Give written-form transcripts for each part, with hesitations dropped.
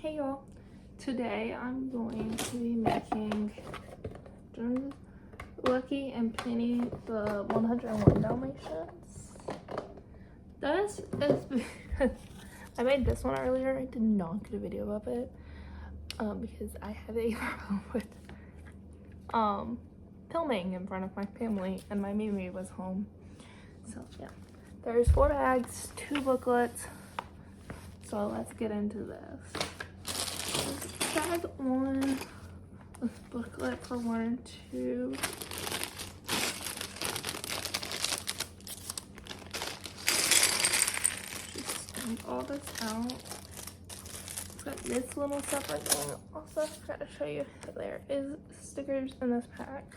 Hey y'all, today I'm going to be making Lucky and Penny the 101 Dalmatians. This is because I made this one earlier. I did not get a video of it because I had a problem with filming in front of my family and my Mimi was home. So yeah, there's 4 bags, 2 booklets. So let's get into this. Bag 1 with booklet for 1 and 2. Just stamp all this out. It's got this little separate thing. Also, I forgot to show you, there is stickers in this pack.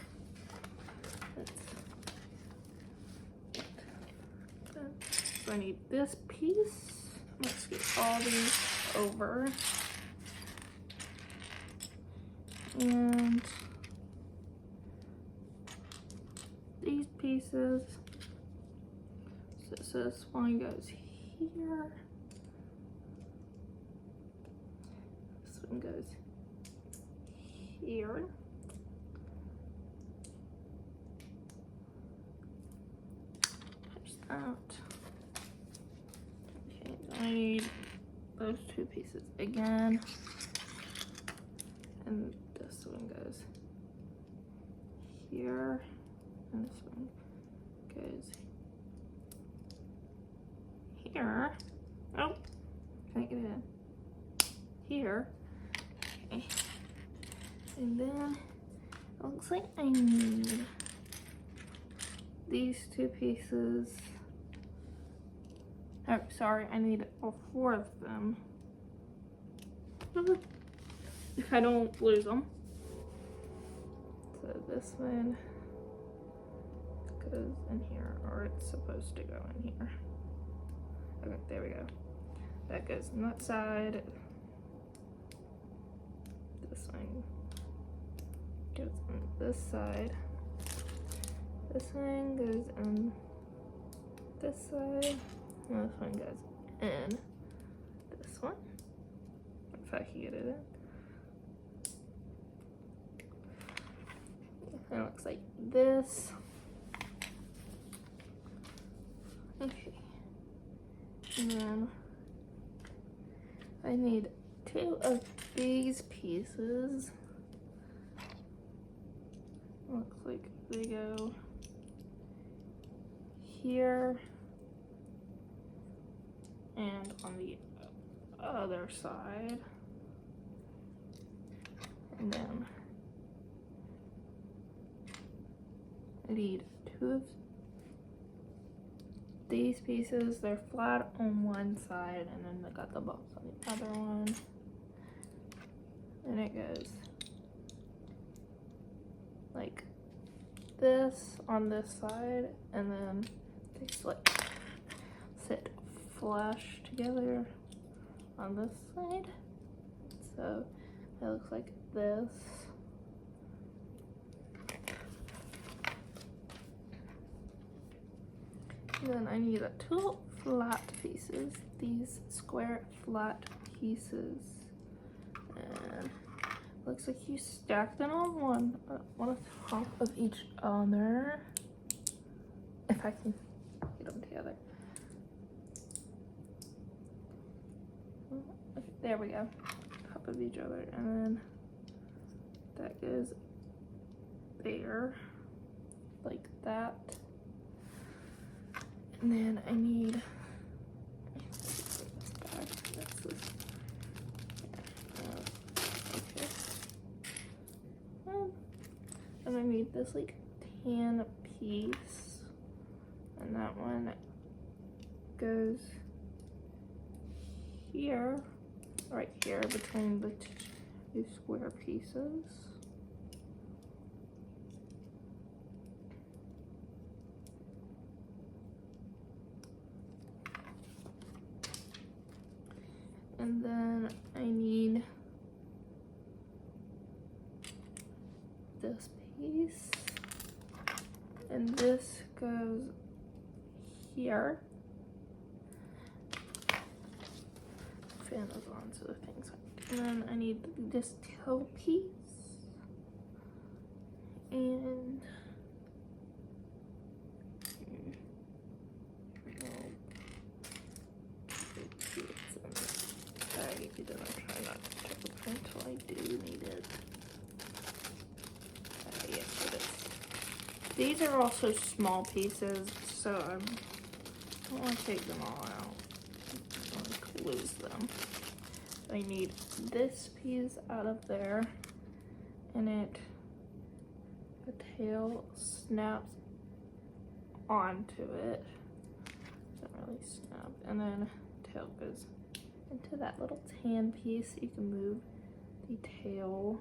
So I need this piece. Let's get all these over. And these pieces, so this one goes here, this one goes here, touch that. Okay, I need those 2 pieces again, and this one goes here, and this one goes here. Oh, can't get it in. Here. Okay. And then it looks like I need these 2 pieces. Oh, sorry, I need all 4 of them. If I don't lose them. So this one goes in here, or it's supposed to go in here. Okay, there we go. That goes on that side. This one goes on this side. This one goes on this side. And this one goes in this one. If I can get it in. It looks like this. Okay. And then I need 2 of these pieces. Looks like they go here and on the other side. And then I need 2 of these pieces. They're flat on one side, and then I got the box on the other one. And it goes like this on this side, and then they sit flush together on this side. So it looks like this. And then I need 2 flat pieces, these square flat pieces. And looks like you stack them on one on top of each other. If I can get them together. Okay, there we go. Top of each other, and then that goes there, like that. And then I need and I need this like tan piece, and that one goes here, right here between the 2 square pieces. And then I need this piece, and this goes here. Fan is on, so the thing's like And then I need this tail piece. And sorry, I'm trying not to check the print until I do need it. Yes, it is. These are also small pieces, so I don't want to take them all out. I don't want to lose them. I need this piece out of there, and the tail snaps onto it. Doesn't really snap, and then tail goes into that little tan piece. You can move the tail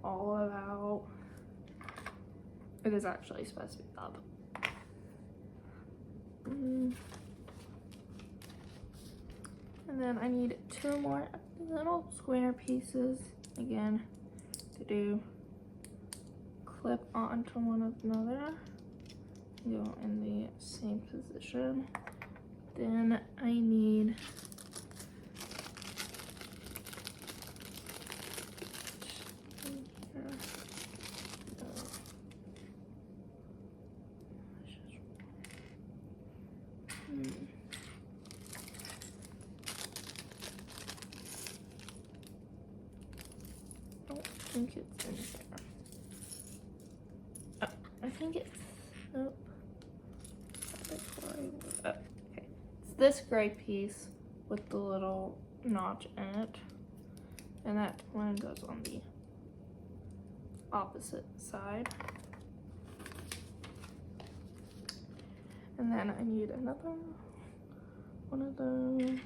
all about. It is actually supposed to be up. And then I need 2 more little square pieces again to do clip onto one another. Go in the same position. Then I need I think it's in there. Oh, I think it's, nope. Oh, okay. It's this gray piece with the little notch in it. And that one goes on the opposite side. And then I need another one of those.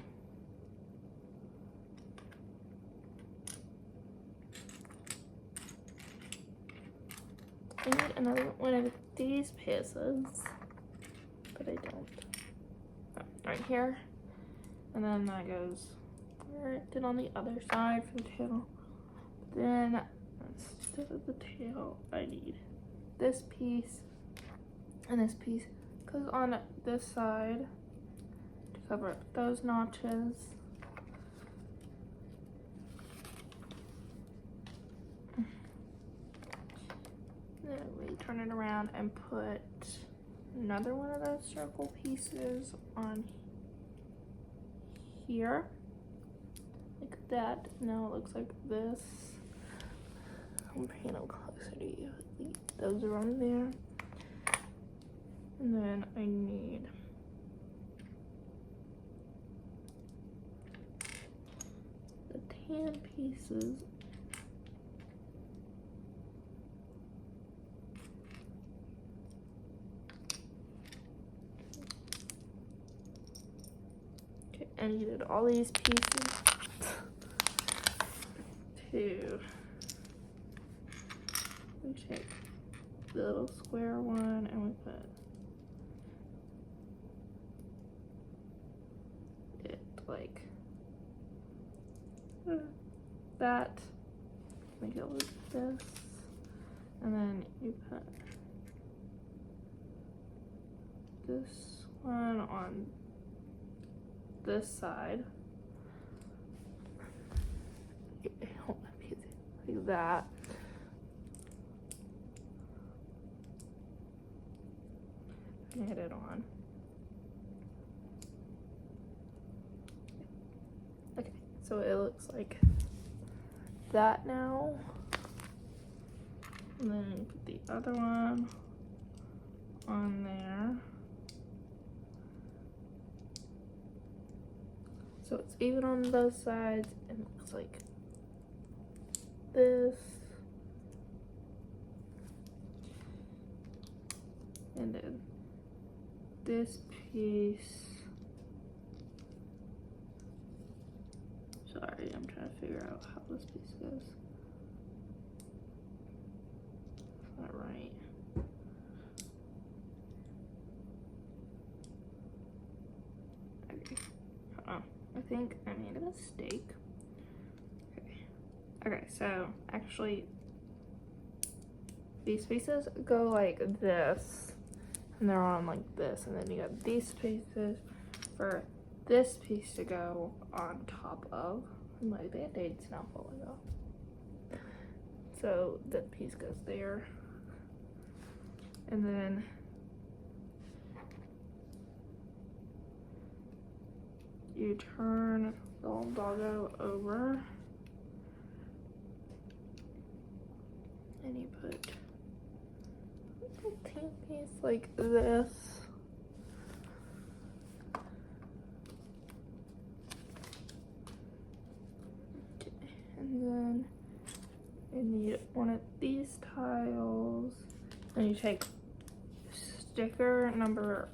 I need another one of these pieces, but I don't. Oh, right here. And then that goes where it did on the other side for the tail. Then instead of the tail, I need this piece and this piece goes on this side to cover up those notches. Then we turn it around and put another one of those circle pieces on here, like that. Now it looks like this. I'm bringing them closer to you. Those are on there. And then I need the tan pieces. Okay, I needed all these pieces to we take the little square one and we put it like that. Make it look this, and then you put this one on this side. Like that. Hit it on. Okay, so it looks like that now. And then put the other one on there. So it's even on both sides and it looks like this. And then this piece. Sorry, I'm trying to figure out how this piece goes. It's not right. Okay. I think I made a mistake. Okay, so actually these pieces go like this. And they're on like this, and then you got these pieces for this piece to go on top of. My band-aid's now falling off. So that piece goes there. And then you turn the little doggo over. And you put a little teeny piece like this. Okay. And then you need one of these tiles. And you take sticker number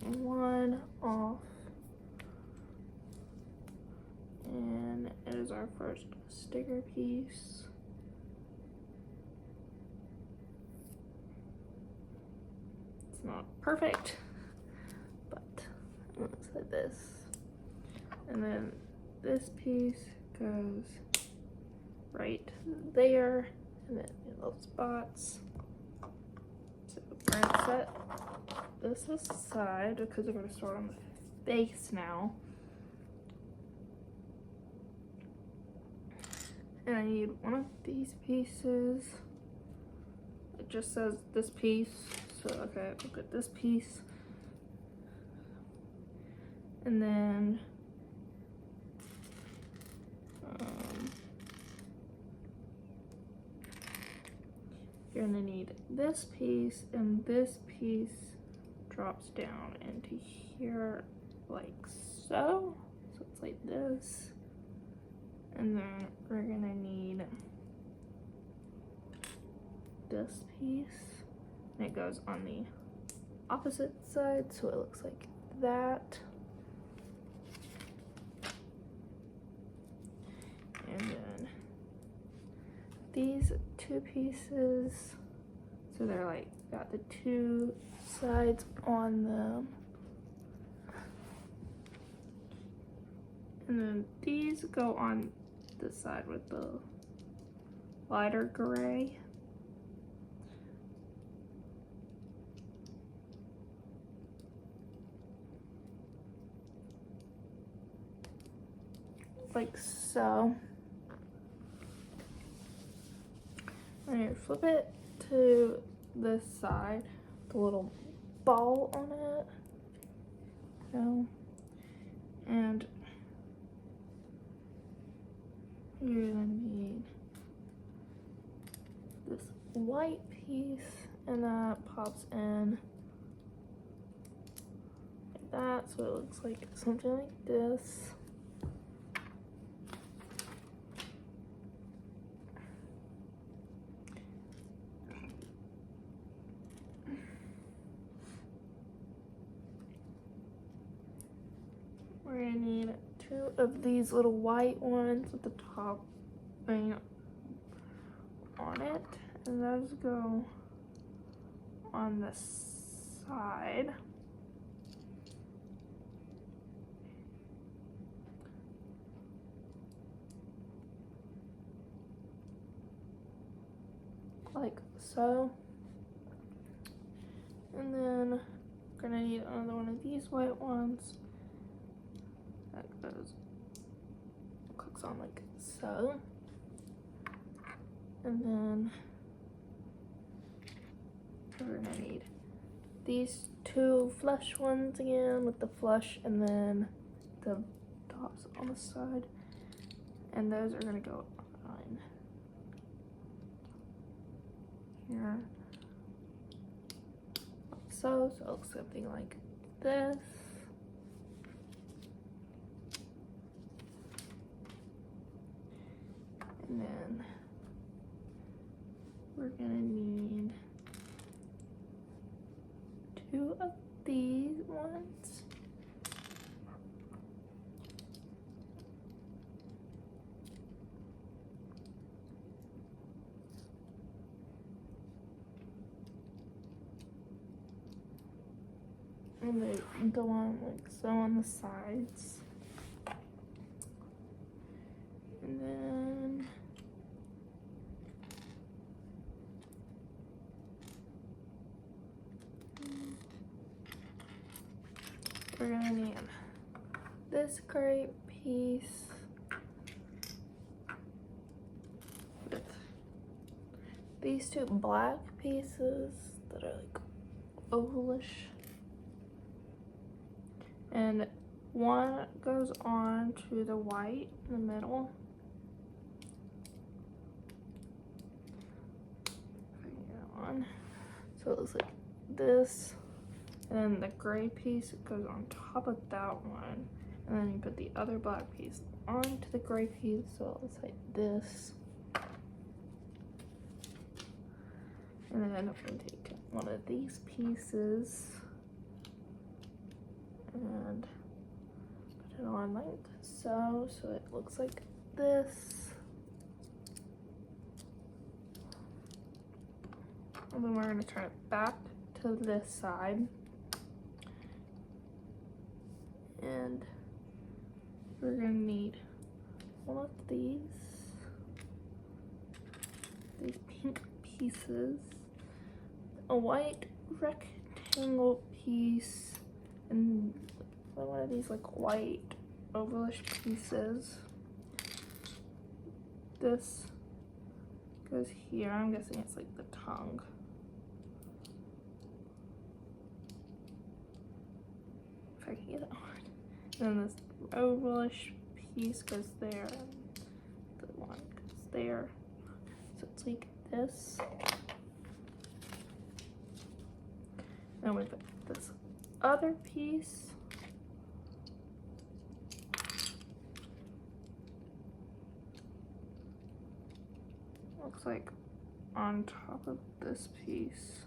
1 off. And it is our first sticker piece. It's not perfect, but it looks like this. And then this piece goes right there, and then in little spots. So we're gonna set this aside because we're gonna start on the face now. And I need one of these pieces. It just says this piece, so okay, I'll get this piece. And then you're gonna need this piece, and this piece drops down into here like so. So it's like this. And then we're gonna need this piece, and it goes on the opposite side, so it looks like that. And then these 2 pieces, so they're like got the 2 sides on them. And then these go on this side with the lighter gray. Like so. And you flip it to this side, the little ball on it. And you're gonna need this white piece, and that pops in like that, so it looks like something like this. We're gonna need 2 of these little white ones with the top thing on it, and those go on the side. Like so. And then we're gonna need another one of these white ones. That goes, clicks on like so. And then we're gonna need these 2 flush ones again with the flush and then the tops on the side. And those are gonna go on here. Like so it looks something like this. And then we're gonna need 2 of these ones. And they go on like so on the sides. And then we're gonna need this gray piece these two black pieces that are like ovalish, and one goes on to the white in the middle. On. So it looks like this, and then the gray piece goes on top of that one, and then you put the other black piece onto the gray piece, so it looks like this. And then I'm going to take one of these pieces and put it on like so, so it looks like this. And then we're going to turn it back to this side. And we're going to need one of these pink pieces, a white rectangle piece, and one of these like white ovalish pieces. This goes here. I'm guessing it's like the tongue. If I can get it on. And then this ovalish piece goes there, and the one goes there. So it's like this. And we put this other piece. Looks like on top of this piece.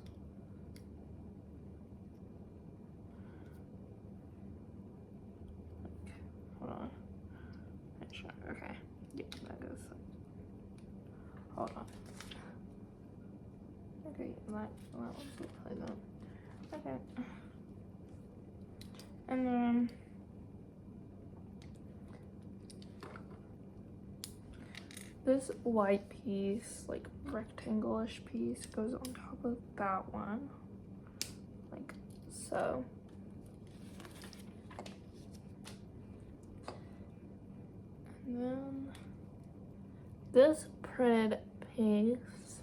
Okay, hold on. Okay, yeah, that goes. Hold on. Okay, that one's like that. Okay. And then this white piece, like rectangle-ish piece, goes on top of that one, like so. And then this printed piece,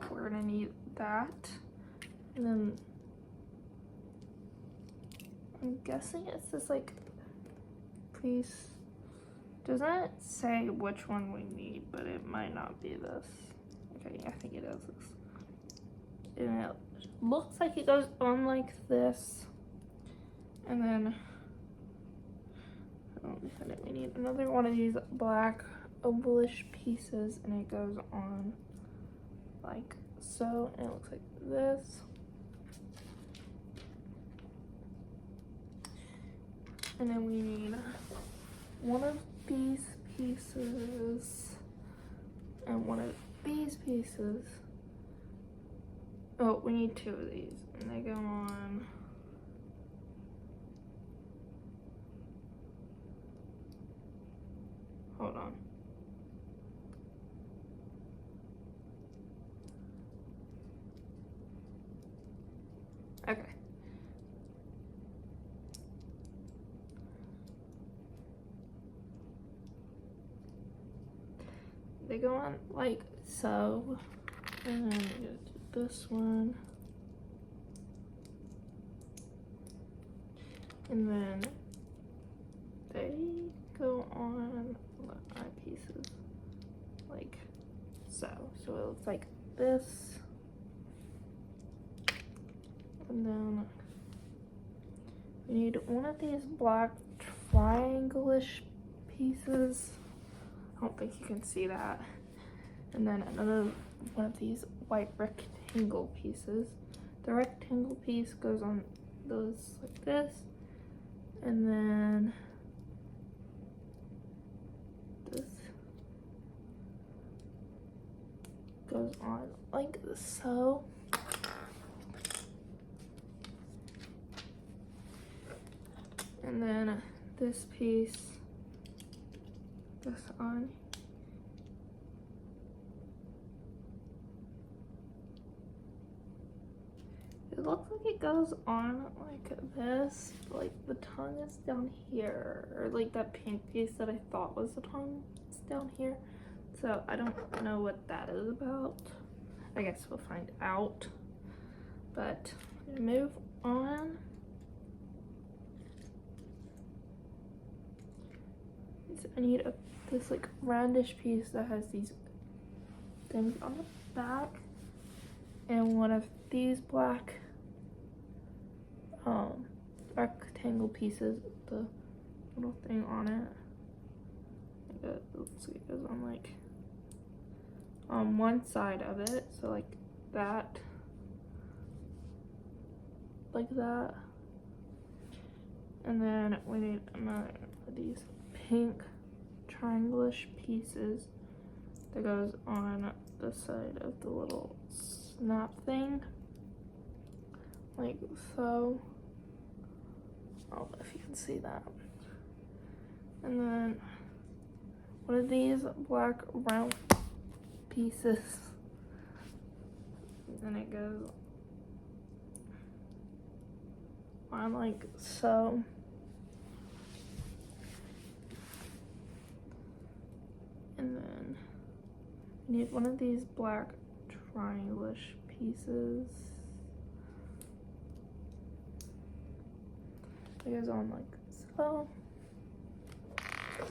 we're gonna need that. And then I'm guessing it's this like piece. Doesn't say which one we need, but it might not be this. Okay, I think it is this. And it looks like it goes on like this. And then we need another one of these black ovalish pieces, and it goes on like so, and it looks like this. And then we need one of these pieces and one of these pieces. Oh, we need two of these, and they go on hold on. Okay. They go on like so, and then we go to this one, and then they go on our pieces like so. So it looks like this, and then we need one of these black triangle-ish pieces. I don't think you can see that. And then another one of these white rectangle pieces. The rectangle piece goes on those like this, and then this goes on like so. And then this piece goes on. It looks like it goes on like this, like the tongue is down here, or like that pink piece that I thought was the tongue is down here. So I don't know what that is about. I guess we'll find out. But move on. So I need this like roundish piece that has these things on the back, and one of these black rectangle pieces with the little thing on it. Let's see, it goes on like on one side of it, so like that, like that. And then we need another of these pink triangle-ish pieces that goes on the side of the little snap thing, like so. I don't know if you can see that. And then one of these black round pieces, and it goes on like so. And then you need one of these black triangle-ish pieces. It goes on like so.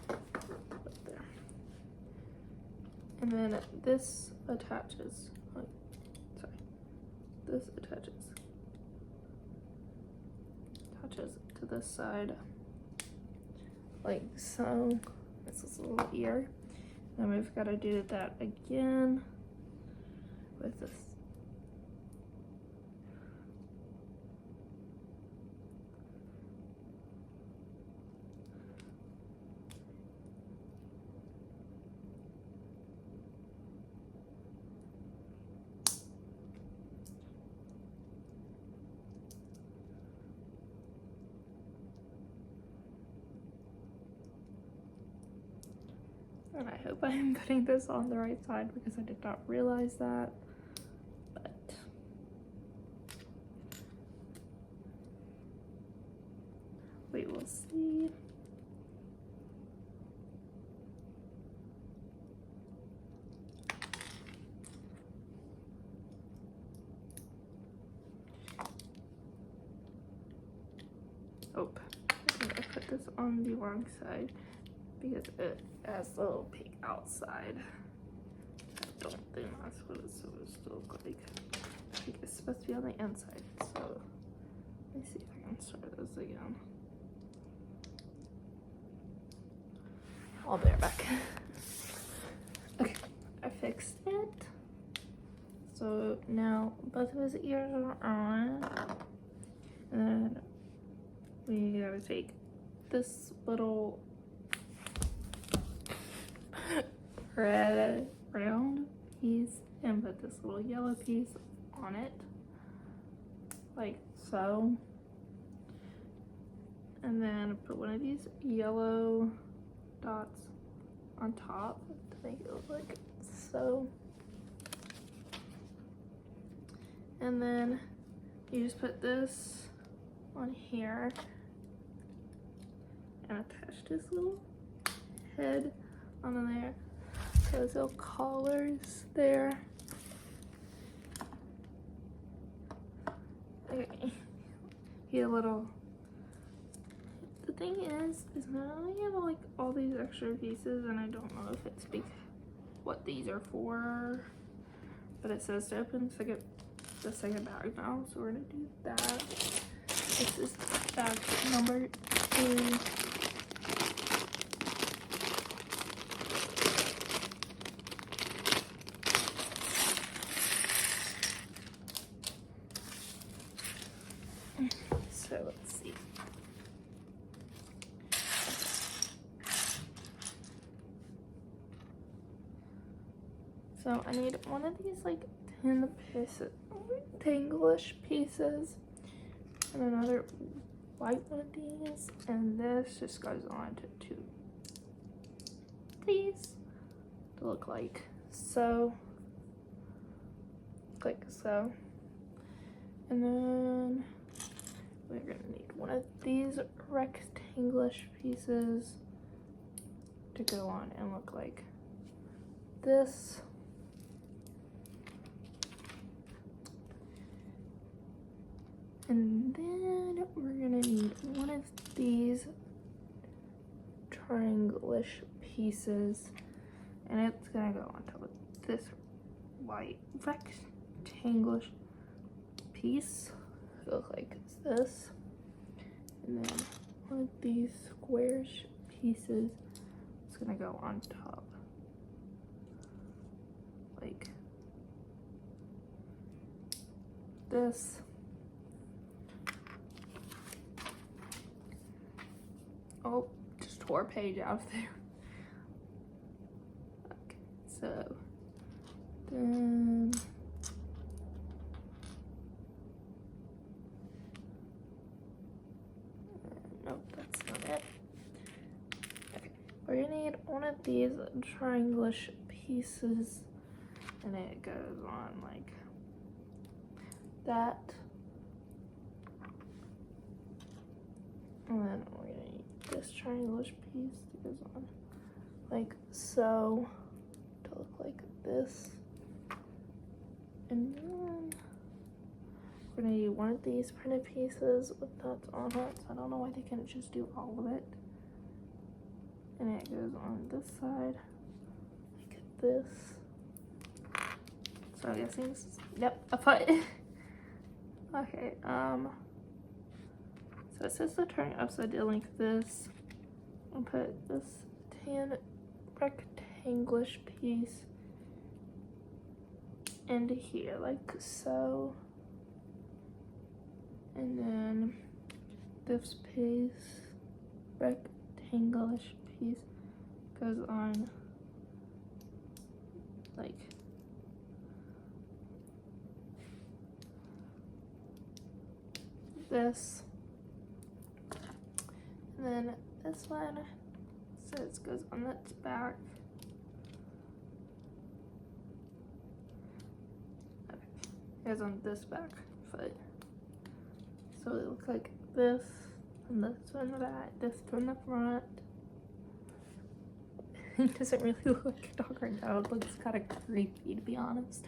Right there. And then this attaches. This attaches to this side, like so. This is a little ear. And we've got to do that again with this. And I hope I am putting this on the right side because I did not realize that. But we will see. Oh, I think I put this on the wrong side because it has the little pig outside. I don't think that's what it's supposed to look like. I think it's supposed to be on the inside. So let me see if I can start this again. I'll be right back. Okay, I fixed it. So now both of his ears are on. And then we gotta take this little red round piece and put this little yellow piece on it, like so. And then put one of these yellow dots on top to make it look like so. And then you just put this on here and attach this little head on there. Those little collars there. Okay, get a little. The thing is now I have like all these extra pieces, and I don't know if it's what these are for, but it says to open the second bag now, so we're gonna do that. This is bag number 2. So let's see. So I need one of these like 10 pieces, rectangle-ish pieces, and another white one of these, and this just goes on to 2 these to look like so, and then we're gonna need one of these rectangle-ish pieces to go on and look like this. And then we're gonna need one of these triangle-ish pieces, and it's gonna go on top of this white rectangle piece. Look like this. And then one of these squarish pieces is gonna go on top. Like this. Oh, just tore a page out of there. Okay, so then nope, that's not it. Okay, we're gonna need one of these triangle-ish pieces, and it goes on like that. And then we're gonna need this triangle-ish piece that goes on like so to look like this. And then we're gonna need one of these printed pieces with dots on it. So I don't know why they couldn't just do all of it. And it goes on this side like this. So I'm guessing this is, yep, a foot. Okay, so it says to turn it upside down like this. I'll put this tan rectangle-ish piece into here like so. And then this piece, rectangle-ish piece, goes on like this. And then this one says goes on its back. Okay. It goes on this back foot. So it looks like this, and this from the back, this from the front. It doesn't really look like a dog right now. It looks kind of creepy, to be honest.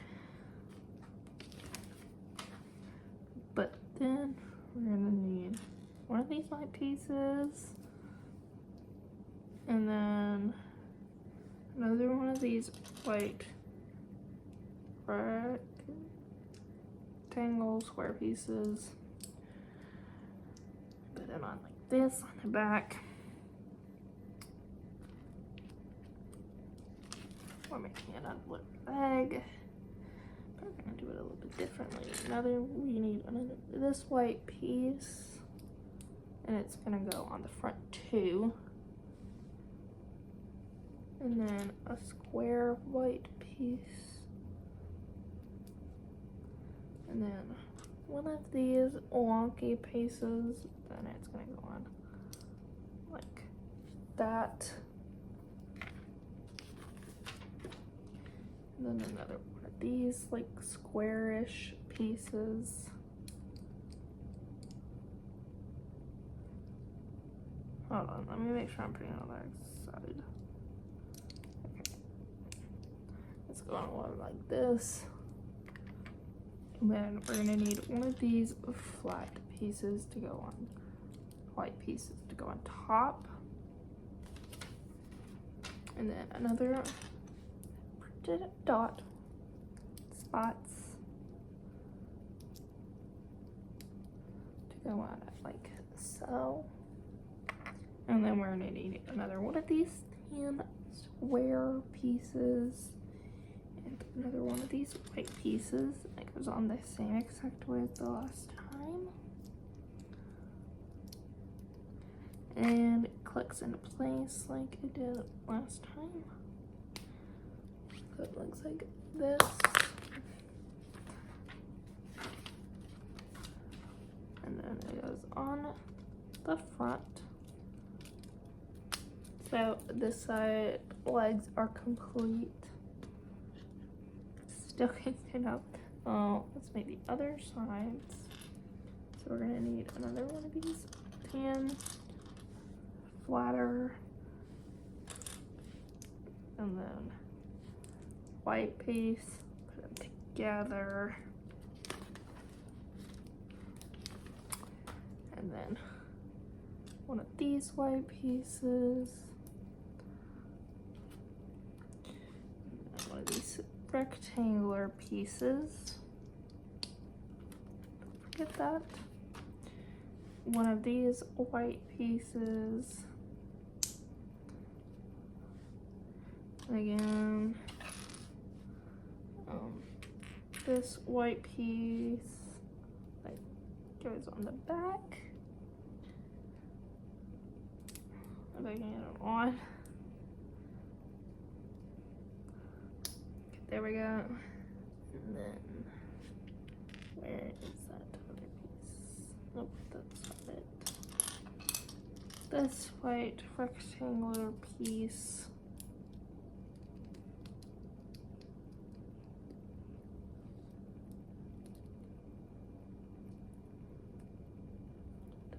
But then we're gonna need one of these white pieces, and then another one of these white rectangle square pieces. Put it on like this on the back. We're making it out of a bag. But we're gonna do it a little bit differently. We need this white piece, and it's gonna go on the front too. And then a square white piece. And then one of these wonky pieces, then it's gonna go on like that. And then another one of these like squarish pieces. Hold on, let me make sure I'm putting it on the other side. Okay. It's going on like this. And then we're gonna need one of these flat pieces to go on, white pieces to go on top. And then another printed dot spots to go on it like so. And then we're gonna need another one of these tan square pieces and another one of these white pieces that goes on the same exact way as the last time. And it clicks into place like it did last time. So it looks like this. And then it goes on the front. So this side legs are complete. Still can't stand up. Let's make the other sides. So we're gonna need another one of these tan flatter, and then white piece, put them together. And then one of these white pieces. And one of these rectangular pieces. Don't forget that. One of these white pieces. Again, this white piece like goes on the back. If I can get it on. There we go. And then where is that other piece? Nope, that's not it. This white rectangular piece.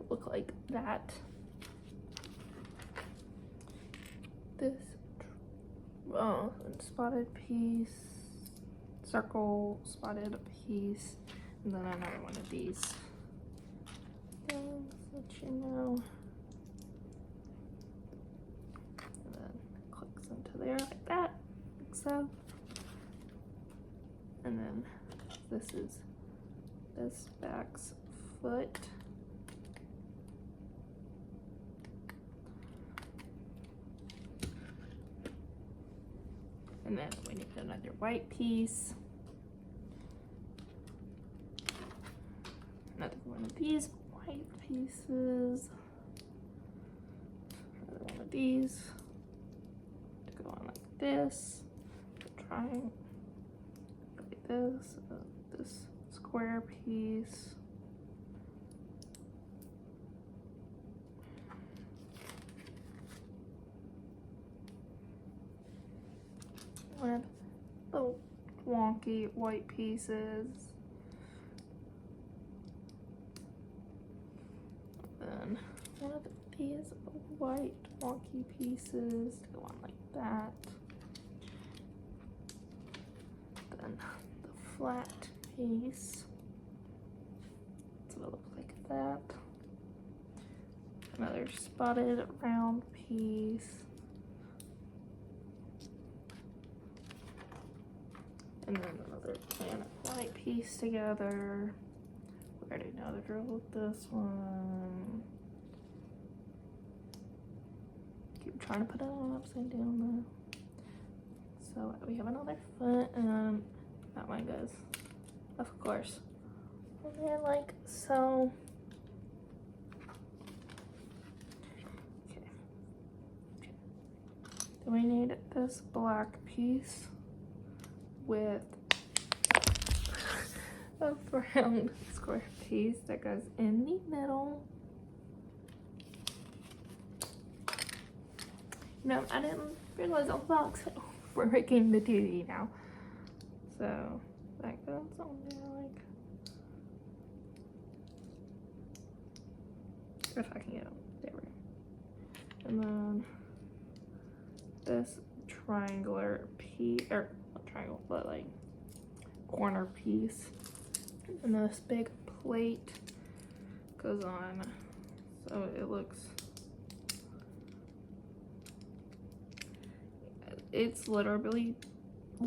Look like that. This spotted piece, circle spotted piece, and then another one of these things that you know. And then clicks into there like that, like so. And then this is this back's foot. And then we need another white piece. Another one of these white pieces. Another one of these to go on like this. Triangle like this. This square piece. With little wonky white pieces. Then one of these white wonky pieces to go on like that. Then the flat piece. So it'll look like that. Another spotted round piece. And then another plain white piece together. We already know the drill with this one. Keep trying to put it on upside down though. So we have another foot, and that one goes, of course, on there like so. Okay. Then we need this black piece with a round square piece that goes in the middle. No, I didn't realize on box we're making the TV now. So that goes on there like, if I can get it, there we go. And then this triangular piece, or not triangle, but like corner piece. And this big plate goes on, so it looks, it's literally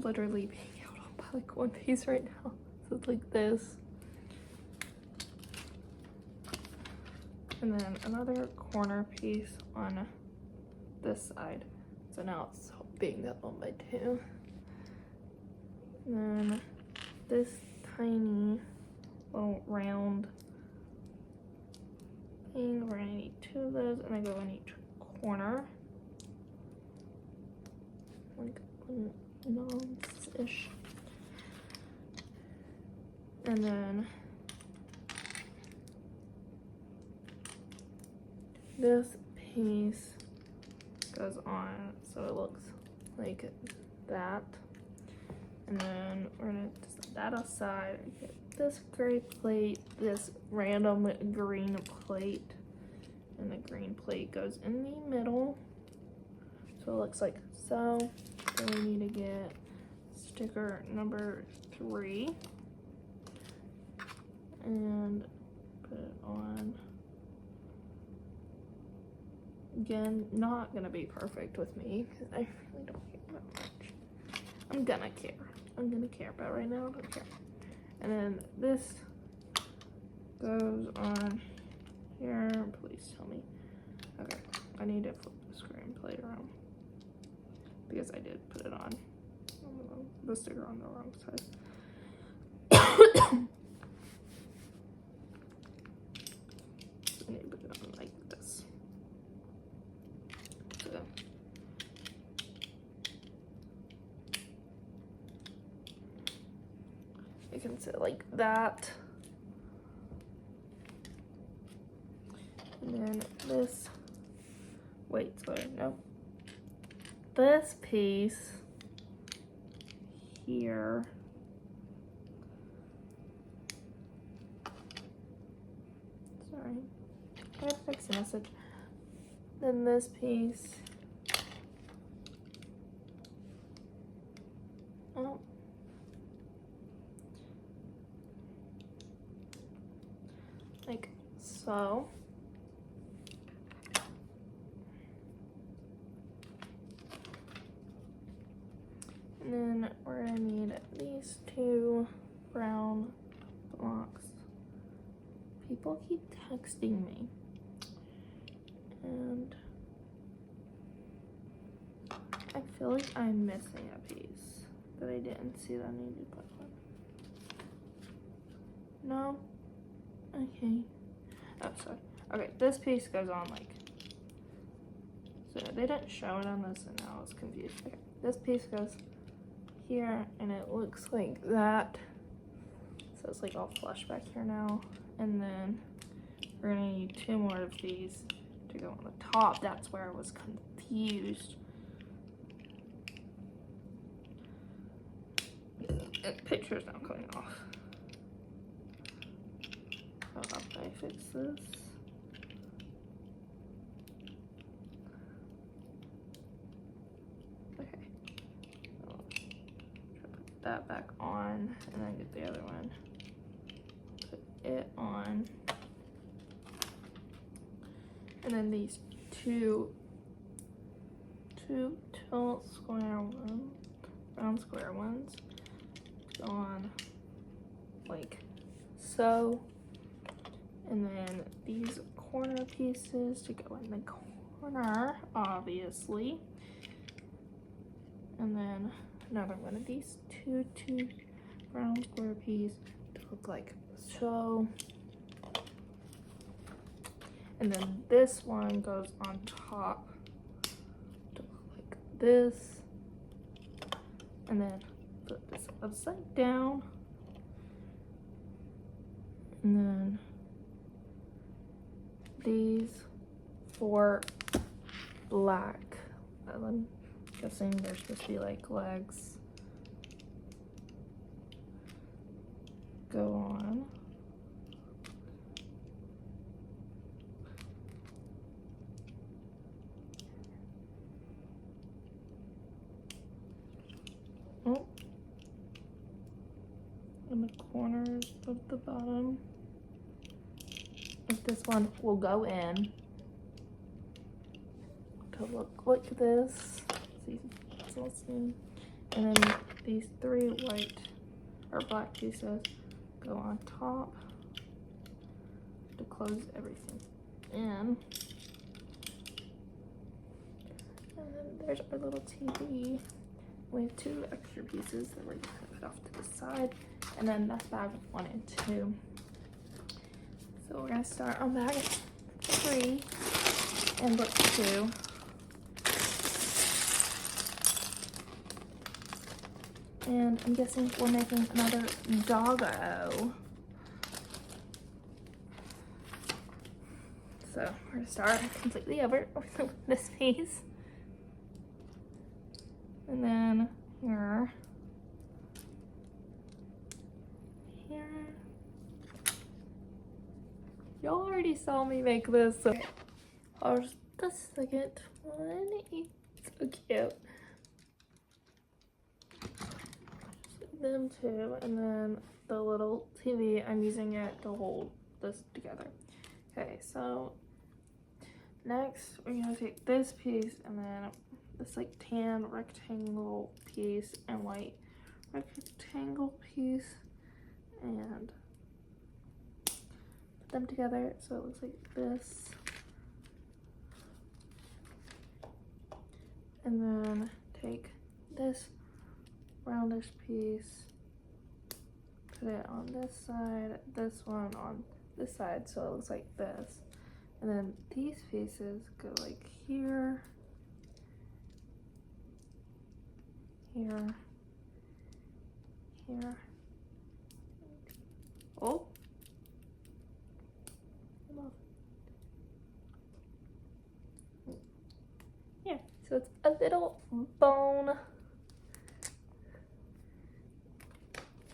being held on by like one piece right now. So it's like this. And then another corner piece on this side. So now it's being held on by two. And then this tiny little round thing, we're gonna need two of those, and they go in each corner. Like ish. And then this piece goes on, so it looks like that. And then we're gonna set that aside. Get this gray plate, this random green plate, and the green plate goes in the middle, so it looks like so. Then we need to get sticker number 3 and put it on. Again, not gonna be perfect with me because I really don't care that much. I'm gonna care, but right now I don't care. And then this goes on here. Please tell me. Okay, I need to flip the screenplay around because I did put it on the sticker on the wrong side. So I need to put it on like this. So you can sit like that. And then this, wait, sorry, no. This piece here sorry, I gotta fix the message. Then this piece, oh, like so. And then we're gonna need these 2 brown blocks. People keep texting me. And I feel like I'm missing a piece that I didn't see that I needed to put on. No? Okay. Oh, sorry. Okay, this piece goes on like, so they didn't show it on this and now I was confused. Okay, this piece goes here and it looks like that. So it's like all flush back here now. And then we're gonna need 2 more of these to go on the top. That's where I was confused. The picture's not coming off. How about I fix this? Okay. I'll put that back on and then get the other one. Put it on. And then these two tilt square ones, round square ones, go on like so. And then these corner pieces to go in the corner, obviously. And then another one of these two round square pieces to look like so. And then this one goes on top to look like this. And then put this upside down. And then these 4 black, I'm guessing they're supposed to be like legs, go on. Oh, in the corners of the bottom. If this one will go in to look like this. See, and then these 3 white or black pieces go on top to close everything in. And then there's our little TV. We have 2 extra pieces that we're gonna put off to the side, and then that's bag 1 and 2. So we're gonna start on bag 3 and book 2. And I'm guessing we're making another doggo. So we're gonna start completely over with this piece. And then here. Y'all already saw me make this. So here's the second one. It's so cute. them too, and then the little TV, I'm using it to hold this together. Okay, so next we're gonna take this piece and then this like tan rectangle piece and white rectangle piece and put them together so it looks like this. And then take this roundish piece, put it on this side, this one on this side so it looks like this. And then these pieces go like here, here, here. Oh. Yeah, so it's a little bone.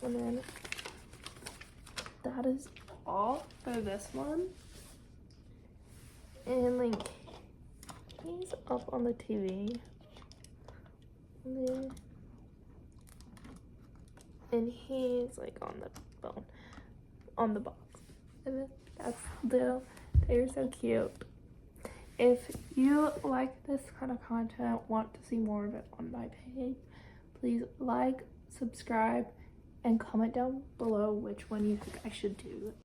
And then that is all for this one. And like he's up on the TV. And he's like on the bone, on the box. And then that's they're so cute. If you like this kind of content, want to see more of it on my page, please like, subscribe, and comment down below which one you think I should do.